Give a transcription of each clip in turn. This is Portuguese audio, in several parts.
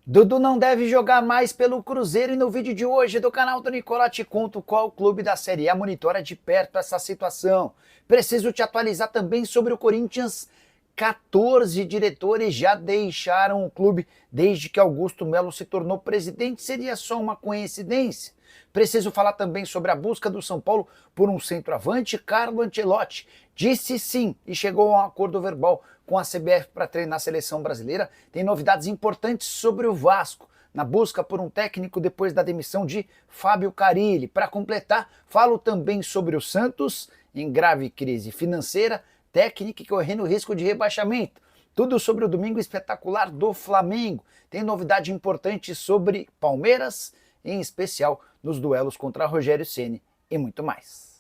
Dudu não deve jogar mais pelo Cruzeiro e no vídeo de hoje do canal do Nicola te conto qual clube da Série A monitora de perto essa situação. Preciso te atualizar também sobre o Corinthians. 14 diretores já deixaram o clube desde que Augusto Melo se tornou presidente. Seria só uma coincidência? Preciso falar também sobre a busca do São Paulo por um centroavante. Carlo Ancelotti disse sim e chegou a um acordo verbal com a CBF para treinar a seleção brasileira. Tem novidades importantes sobre o Vasco, na busca por um técnico depois da demissão de Fábio Carille. Para completar, falo também sobre o Santos, em grave crise financeira, técnica e correndo risco de rebaixamento. Tudo sobre o domingo espetacular do Flamengo. Tem novidade importante sobre Palmeiras, em especial nos duelos contra Rogério Ceni e muito mais.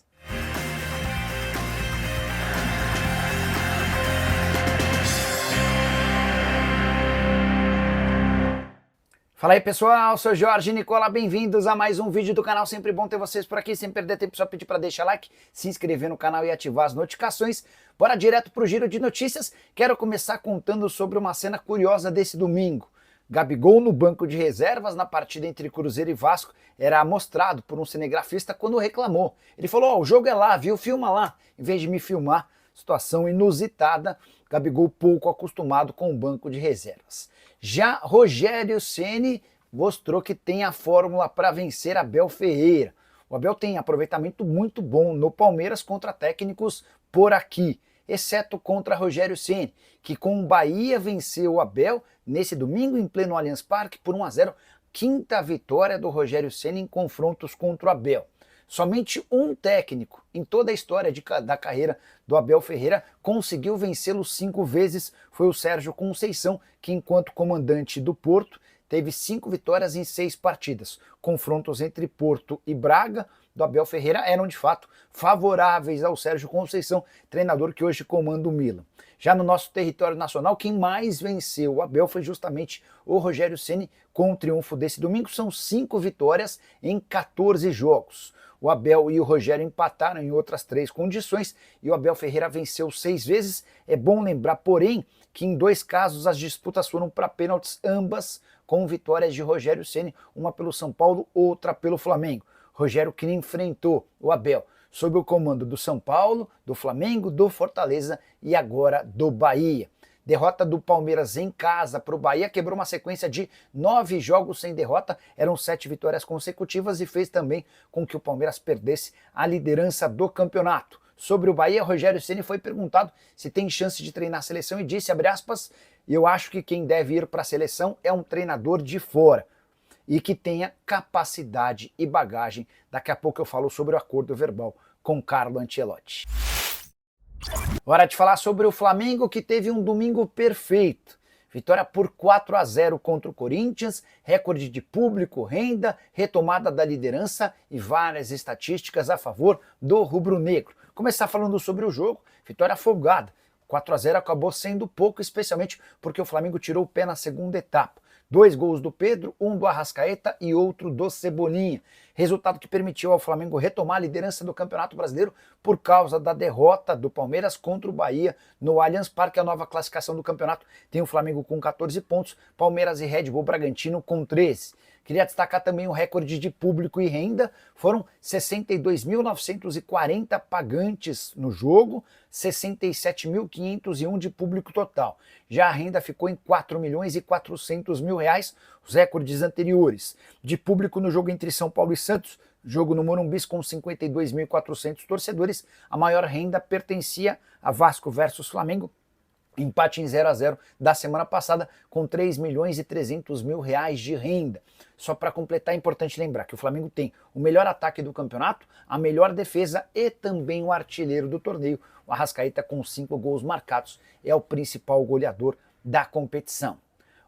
Fala aí pessoal, sou Jorge Nicola, bem-vindos a mais um vídeo do canal, sempre bom ter vocês por aqui, sem perder tempo, só pedir para deixar like, se inscrever no canal e ativar as notificações. Bora direto pro giro de notícias, quero começar contando sobre uma cena curiosa desse domingo. Gabigol no banco de reservas na partida entre Cruzeiro e Vasco era mostrado por um cinegrafista quando reclamou. Ele falou, o jogo é lá, viu, filma lá, em vez de me filmar. Situação inusitada, Gabigol pouco acostumado com o banco de reservas. Já Rogério Ceni mostrou que tem a fórmula para vencer Abel Ferreira. O Abel tem aproveitamento muito bom no Palmeiras contra técnicos por aqui, exceto contra Rogério Ceni, que com o Bahia venceu o Abel nesse domingo em pleno Allianz Parque por 1-0, quinta vitória do Rogério Ceni em confrontos contra o Abel. Somente um técnico em toda a história da carreira do Abel Ferreira conseguiu vencê-lo 5 vezes, foi o Sérgio Conceição, que enquanto comandante do Porto teve 5 vitórias em 6 partidas. Confrontos entre Porto e Braga do Abel Ferreira eram de fato favoráveis ao Sérgio Conceição, treinador que hoje comanda o Milan. Já no nosso território nacional, quem mais venceu o Abel foi justamente o Rogério Ceni, com o triunfo desse domingo. São 5 vitórias em 14 jogos. O Abel e o Rogério empataram em outras 3 condições e o Abel Ferreira venceu 6 vezes. É bom lembrar, porém, que em 2 casos as disputas foram para pênaltis, ambas com vitórias de Rogério Ceni, uma pelo São Paulo, outra pelo Flamengo. Rogério que enfrentou o Abel sob o comando do São Paulo, do Flamengo, do Fortaleza e agora do Bahia. Derrota do Palmeiras em casa para o Bahia quebrou uma sequência de 9 jogos sem derrota, eram 7 vitórias consecutivas e fez também com que o Palmeiras perdesse a liderança do campeonato. Sobre o Bahia, Rogério Ceni foi perguntado se tem chance de treinar a seleção e disse, abre aspas, eu acho que quem deve ir para a seleção é um treinador de fora e que tenha capacidade e bagagem. Daqui a pouco eu falo sobre o acordo verbal com Carlo Ancelotti. Hora de falar sobre o Flamengo, que teve um domingo perfeito. Vitória por 4-0 contra o Corinthians, recorde de público, renda, retomada da liderança e várias estatísticas a favor do rubro-negro. Começar falando sobre o jogo, vitória folgada. 4-0 acabou sendo pouco, especialmente porque o Flamengo tirou o pé na segunda etapa. 2 gols do Pedro, um do Arrascaeta e outro do Cebolinha. Resultado que permitiu ao Flamengo retomar a liderança do Campeonato Brasileiro por causa da derrota do Palmeiras contra o Bahia no Allianz Parque. A nova classificação do campeonato tem o Flamengo com 14 pontos, Palmeiras e Red Bull Bragantino com 13. Queria destacar também o recorde de público e renda, foram 62.940 pagantes no jogo, 67.501 de público total. Já a renda ficou em 4.400.000 reais, os recordes anteriores. De público no jogo entre São Paulo e Santos, jogo no Morumbi com 52.400 torcedores, a maior renda pertencia a Vasco versus Flamengo, empate em 0-0 da semana passada com 3.300.000 reais de renda. Só para completar, é importante lembrar que o Flamengo tem o melhor ataque do campeonato, a melhor defesa e também o artilheiro do torneio. O Arrascaeta, com 5 gols marcados, é o principal goleador da competição.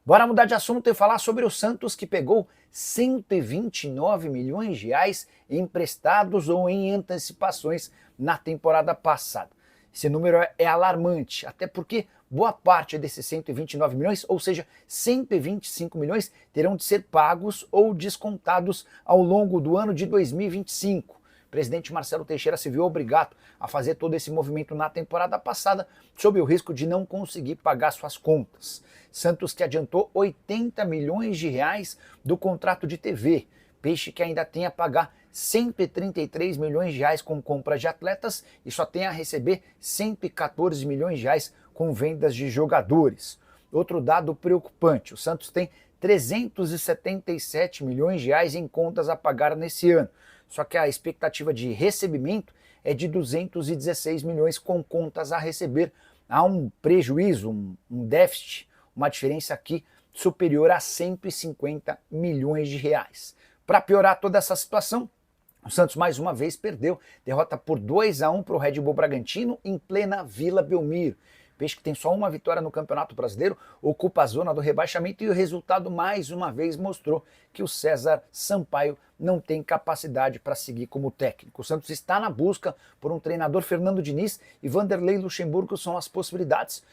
Bora mudar de assunto e falar sobre o Santos, que pegou 129 milhões de reais emprestados ou em antecipações na temporada passada. Esse número é alarmante, até porque boa parte desses 129 milhões, ou seja, 125 milhões, terão de ser pagos ou descontados ao longo do ano de 2025. presidente Marcelo Teixeira se viu obrigado a fazer todo esse movimento na temporada passada, sob o risco de não conseguir pagar suas contas. Santos que adiantou 80 milhões de reais do contrato de TV. Peixe que ainda tem a pagar 133 milhões de reais com compra de atletas e só tem a receber 114 milhões de reais com vendas de jogadores. Outro dado preocupante, o Santos tem 377 milhões de reais em contas a pagar nesse ano. Só que a expectativa de recebimento é de 216 milhões com contas a receber. Há um prejuízo, um déficit, uma diferença aqui superior a 150 milhões de reais. Para piorar toda essa situação, o Santos mais uma vez perdeu, derrota por 2-1 para o Red Bull Bragantino em plena Vila Belmiro. Peixe que tem só uma vitória no Campeonato Brasileiro, ocupa a zona do rebaixamento e o resultado mais uma vez mostrou que o César Sampaio não tem capacidade para seguir como técnico. O Santos está na busca por um treinador. Fernando Diniz e Vanderlei Luxemburgo são as possibilidades.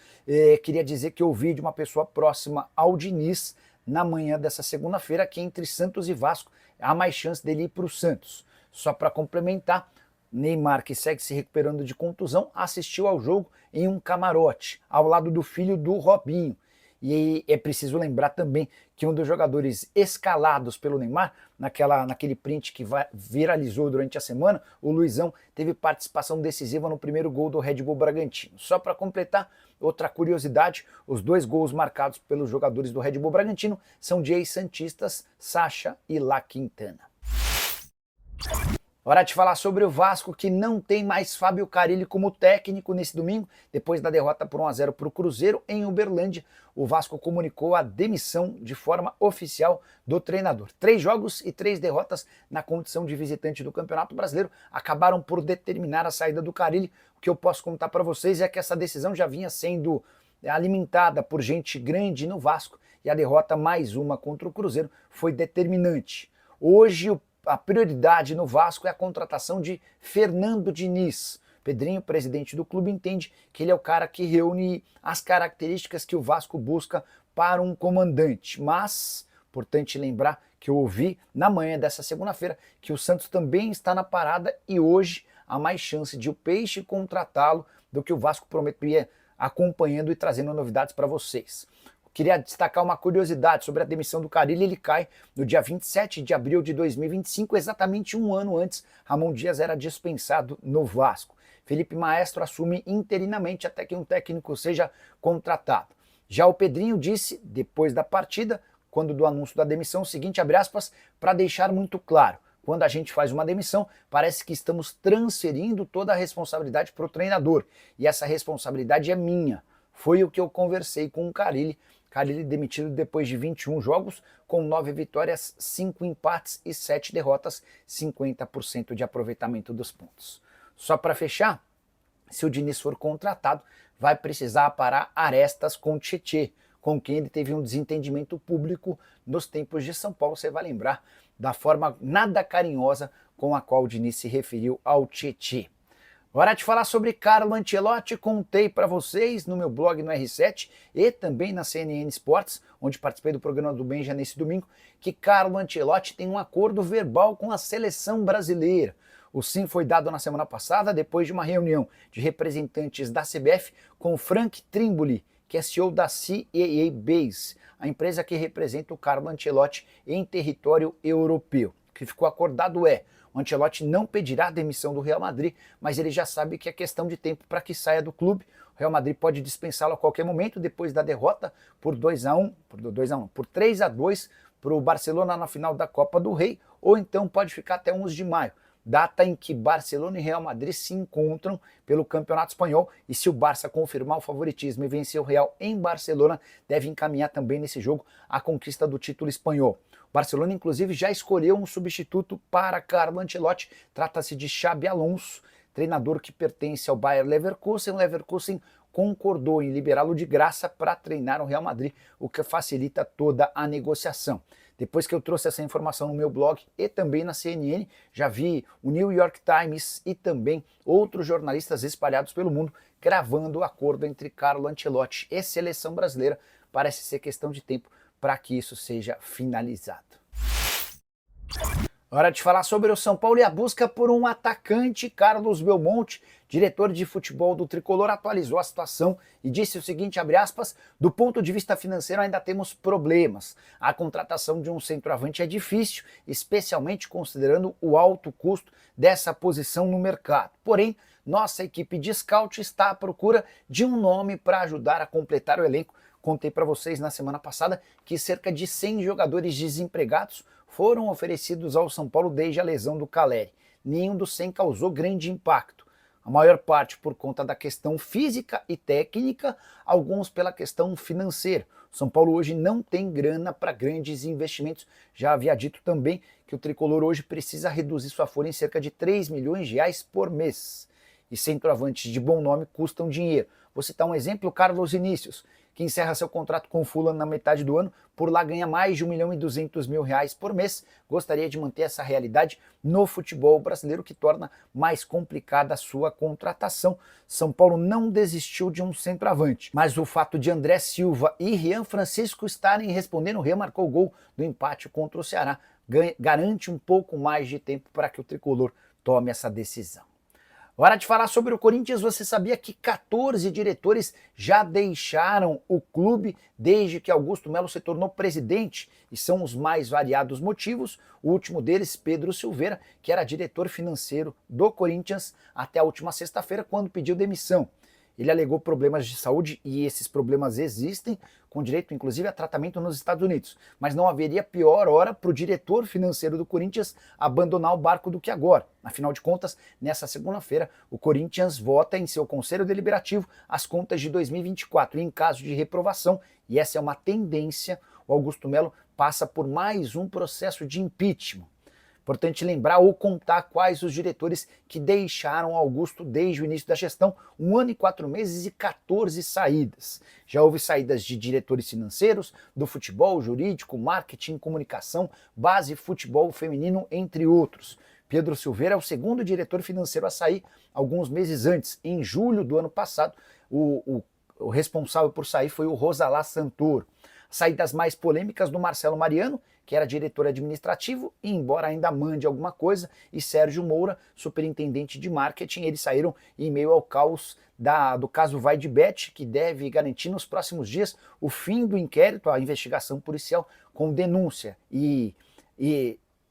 Queria dizer que eu ouvi de uma pessoa próxima ao Diniz na manhã dessa segunda-feira que entre Santos e Vasco há mais chance dele ir para o Santos. Só para complementar, Neymar, que segue se recuperando de contusão, assistiu ao jogo em um camarote, ao lado do filho do Robinho. E é preciso lembrar também que um dos jogadores escalados pelo Neymar, naquele print que viralizou durante a semana, o Luizão, teve participação decisiva no primeiro gol do Red Bull Bragantino. Só para completar, outra curiosidade, os 2 gols marcados pelos jogadores do Red Bull Bragantino são de ex-santistas Sacha e La Quintana. Hora de falar sobre o Vasco, que não tem mais Fábio Carille como técnico nesse domingo. Depois da derrota por 1-0 para o Cruzeiro em Uberlândia, o Vasco comunicou a demissão de forma oficial do treinador. 3 jogos e 3 derrotas na condição de visitante do Campeonato Brasileiro acabaram por determinar a saída do Carille. O que eu posso contar para vocês é que essa decisão já vinha sendo alimentada por gente grande no Vasco e a derrota mais uma contra o Cruzeiro foi determinante. Hoje a prioridade no Vasco é a contratação de Fernando Diniz. Pedrinho, presidente do clube, entende que ele é o cara que reúne as características que o Vasco busca para um comandante. Mas, importante lembrar que eu ouvi na manhã dessa segunda-feira que o Santos também está na parada e hoje há mais chance de o Peixe contratá-lo do que o Vasco prometia, acompanhando e trazendo novidades para vocês. Queria destacar uma curiosidade sobre a demissão do Carille. Ele cai no dia 27 de abril de 2025, exatamente um ano antes. Ramon Dias era dispensado no Vasco. Felipe Maestro assume interinamente até que um técnico seja contratado. Já o Pedrinho disse, depois da partida, quando do anúncio da demissão, o seguinte, abre aspas, para deixar muito claro, quando a gente faz uma demissão, parece que estamos transferindo toda a responsabilidade para o treinador. E essa responsabilidade é minha. Foi o que eu conversei com o Carille. Carille demitido depois de 21 jogos, com 9 vitórias, 5 empates e 7 derrotas, 50% de aproveitamento dos pontos. Só para fechar, se o Diniz for contratado, vai precisar aparar arestas com o Tietê, com quem ele teve um desentendimento público nos tempos de São Paulo. Você vai lembrar da forma nada carinhosa com a qual o Diniz se referiu ao Tietê. Hora de falar sobre Carlo Ancelotti. Contei para vocês no meu blog no R7 e também na CNN Sports, onde participei do programa do Benja nesse domingo, que Carlo Ancelotti tem um acordo verbal com a seleção brasileira. O sim foi dado na semana passada, depois de uma reunião de representantes da CBF com Frank Trimboli, que é CEO da CAA Base, a empresa que representa o Carlo Ancelotti em território europeu. O que ficou acordado é: o Ancelotti não pedirá a demissão do Real Madrid, mas ele já sabe que é questão de tempo para que saia do clube. O Real Madrid pode dispensá-lo a qualquer momento depois da derrota por 3-2 para o Barcelona na final da Copa do Rei, ou então pode ficar até 11 de maio, data em que Barcelona e Real Madrid se encontram pelo Campeonato Espanhol, e se o Barça confirmar o favoritismo e vencer o Real em Barcelona, deve encaminhar também nesse jogo a conquista do título espanhol. O Barcelona, inclusive, já escolheu um substituto para Carlo Ancelotti. Trata-se de Xabi Alonso, treinador que pertence ao Bayer Leverkusen. O Leverkusen concordou em liberá-lo de graça para treinar o Real Madrid, o que facilita toda a negociação. Depois que eu trouxe essa informação no meu blog e também na CNN, já vi o New York Times e também outros jornalistas espalhados pelo mundo gravando o acordo entre Carlo Ancelotti e seleção brasileira. Parece ser questão de tempo para que isso seja finalizado. Hora de falar sobre o São Paulo e a busca por um atacante. Carlos Belmonte, diretor de futebol do Tricolor, atualizou a situação e disse o seguinte, abre aspas, do ponto de vista financeiro ainda temos problemas. A contratação de um centroavante é difícil, especialmente considerando o alto custo dessa posição no mercado. Porém, nossa equipe de scout está à procura de um nome para ajudar a completar o elenco. Contei para vocês na semana passada que cerca de 100 jogadores desempregados foram oferecidos ao São Paulo desde a lesão do Caleri. Nenhum dos 100 causou grande impacto. A maior parte por conta da questão física e técnica, alguns pela questão financeira. O São Paulo hoje não tem grana para grandes investimentos. Já havia dito também que o Tricolor hoje precisa reduzir sua folha em cerca de 3 milhões de reais por mês. E centroavantes de bom nome custam dinheiro. Vou citar um exemplo, Carlos Vinícius, que encerra seu contrato com o Fulham na metade do ano, por lá ganha mais de 1.200.000 reais por mês, gostaria de manter essa realidade no futebol brasileiro, que torna mais complicada a sua contratação. São Paulo não desistiu de um centroavante, mas o fato de André Silva e Rian Francisco estarem respondendo, o Rian marcou o gol do empate contra o Ceará, garante um pouco mais de tempo para que o Tricolor tome essa decisão. Hora de falar sobre o Corinthians. Você sabia que 14 diretores já deixaram o clube desde que Augusto Melo se tornou presidente? E são os mais variados motivos. O último deles, Pedro Silveira, que era diretor financeiro do Corinthians até a última sexta-feira, quando pediu demissão. Ele alegou problemas de saúde e esses problemas existem, com direito inclusive a tratamento nos Estados Unidos. Mas não haveria pior hora para o diretor financeiro do Corinthians abandonar o barco do que agora. Afinal de contas, nessa segunda-feira, o Corinthians vota em seu Conselho Deliberativo as contas de 2024 e em caso de reprovação, e essa é uma tendência, o Augusto Melo passa por mais um processo de impeachment. Importante lembrar ou contar quais os diretores que deixaram Augusto desde o início da gestão, 1 ano e 4 meses e 14 saídas. Já houve saídas de diretores financeiros, do futebol, jurídico, marketing, comunicação, base, futebol feminino, entre outros. Pedro Silveira é o segundo diretor financeiro a sair alguns meses antes. Em julho do ano passado, o responsável por sair foi o Rosalá Santoro. Saídas mais polêmicas do Marcelo Mariano, que era diretor administrativo, e embora ainda mande alguma coisa, e Sérgio Moura, superintendente de marketing, eles saíram em meio ao caos do caso Vaidbet, que deve garantir nos próximos dias o fim do inquérito, a investigação policial com denúncia e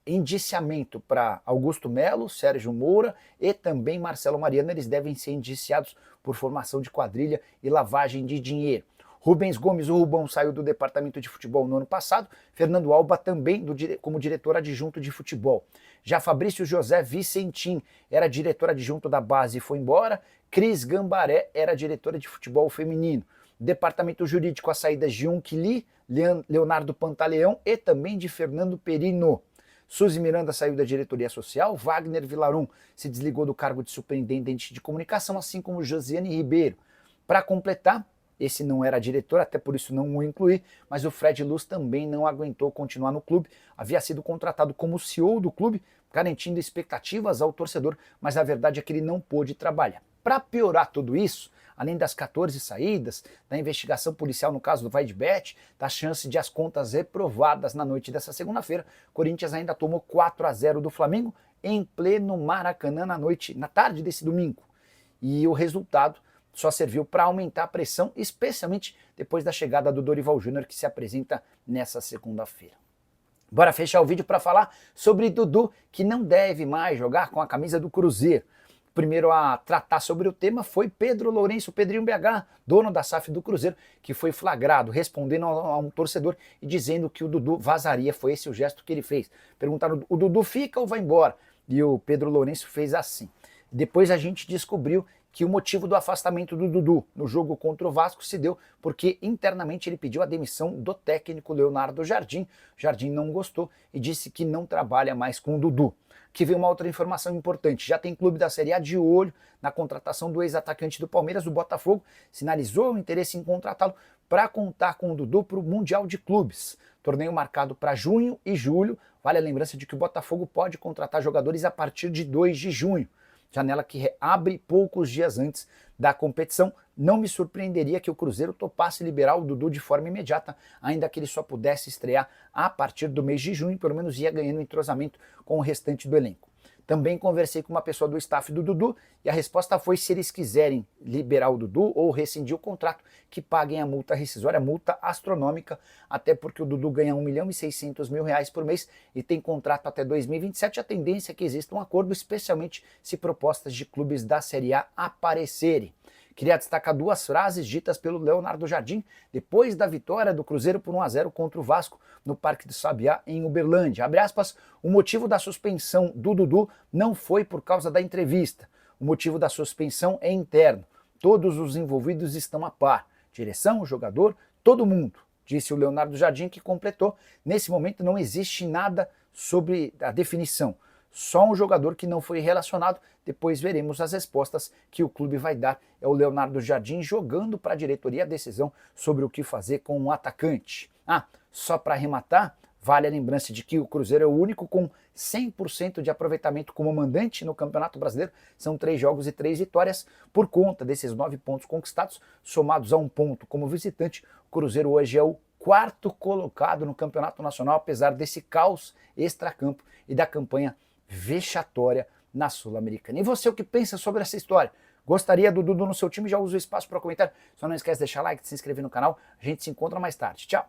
indiciamento para Augusto Melo, Sérgio Moura e também Marcelo Mariano. Eles devem ser indiciados por formação de quadrilha e lavagem de dinheiro. Rubens Gomes, o Rubão, saiu do departamento de futebol no ano passado, Fernando Alba também como diretor adjunto de futebol. Já Fabrício José Vicentim era diretor adjunto da base e foi embora, Cris Gambaré era diretora de futebol feminino. Departamento jurídico, as saídas de Unquili, Leonardo Pantaleão e também de Fernando Perino. Suzy Miranda saiu da diretoria social, Wagner Vilaron se desligou do cargo de superintendente de comunicação, assim como Josiane Ribeiro. Para completar, esse não era diretor, até por isso não o incluí, mas o Fred Luz também não aguentou continuar no clube, havia sido contratado como CEO do clube, garantindo expectativas ao torcedor, mas a verdade é que ele não pôde trabalhar. Para piorar tudo isso, além das 14 saídas, da investigação policial no caso do Vaidbet, da chance de as contas reprovadas na noite dessa segunda-feira, Corinthians ainda tomou 4-0 do Flamengo em pleno Maracanã na tarde desse domingo. E o resultado só serviu para aumentar a pressão, especialmente depois da chegada do Dorival Júnior, que se apresenta nessa segunda-feira. Bora fechar o vídeo para falar sobre Dudu, que não deve mais jogar com a camisa do Cruzeiro. O primeiro a tratar sobre o tema foi Pedro Lourenço, Pedrinho BH, dono da SAF do Cruzeiro, que foi flagrado respondendo a um torcedor e dizendo que o Dudu vazaria. Foi esse o gesto que ele fez. Perguntaram, o Dudu fica ou vai embora? E o Pedro Lourenço fez assim. Depois a gente descobriu que o motivo do afastamento do Dudu no jogo contra o Vasco se deu porque internamente ele pediu a demissão do técnico Leonardo Jardim. Jardim não gostou e disse que não trabalha mais com o Dudu. Que veio uma outra informação importante, já tem clube da Série A de olho na contratação do ex-atacante do Palmeiras, o Botafogo, sinalizou o interesse em contratá-lo para contar com o Dudu para o Mundial de Clubes. Torneio marcado para junho e julho, vale a lembrança de que o Botafogo pode contratar jogadores a partir de 2 de junho. janela que abre poucos dias antes da competição. Não me surpreenderia que o Cruzeiro topasse liberar o Dudu de forma imediata, ainda que ele só pudesse estrear a partir do mês de junho, pelo menos ia ganhando entrosamento com o restante do elenco. Também conversei com uma pessoa do staff do Dudu e a resposta foi: se eles quiserem liberar o Dudu ou rescindir o contrato, que paguem a multa rescisória, multa astronômica, até porque o Dudu ganha R$1.600.000 por mês e tem contrato até 2027. A tendência é que exista um acordo, especialmente se propostas de clubes da Série A aparecerem. Queria destacar duas frases ditas pelo Leonardo Jardim depois da vitória do Cruzeiro por 1-0 contra o Vasco no Parque do Sabiá, em Uberlândia. Abre aspas: o motivo da suspensão do Dudu não foi por causa da entrevista. O motivo da suspensão é interno. Todos os envolvidos estão a par. Direção, jogador, todo mundo, disse o Leonardo Jardim, que completou: nesse momento não existe nada sobre a definição. Só um jogador que não foi relacionado, depois veremos as respostas que o clube vai dar. É o Leonardo Jardim jogando para a diretoria a decisão sobre o que fazer com um atacante. Só para arrematar, vale a lembrança de que o Cruzeiro é o único com 100% de aproveitamento como mandante no Campeonato Brasileiro. São 3 jogos e 3 vitórias. Por conta desses 9 pontos conquistados, somados a 1 ponto como visitante, o Cruzeiro hoje é o 4º colocado no Campeonato Nacional, apesar desse caos extracampo e da campanha vexatória na Sul-Americana. E você, o que pensa sobre essa história? Gostaria do Dudu no seu time? Já usa o espaço para comentar. Só não esquece de deixar like, de se inscrever no canal. A gente se encontra mais tarde. Tchau!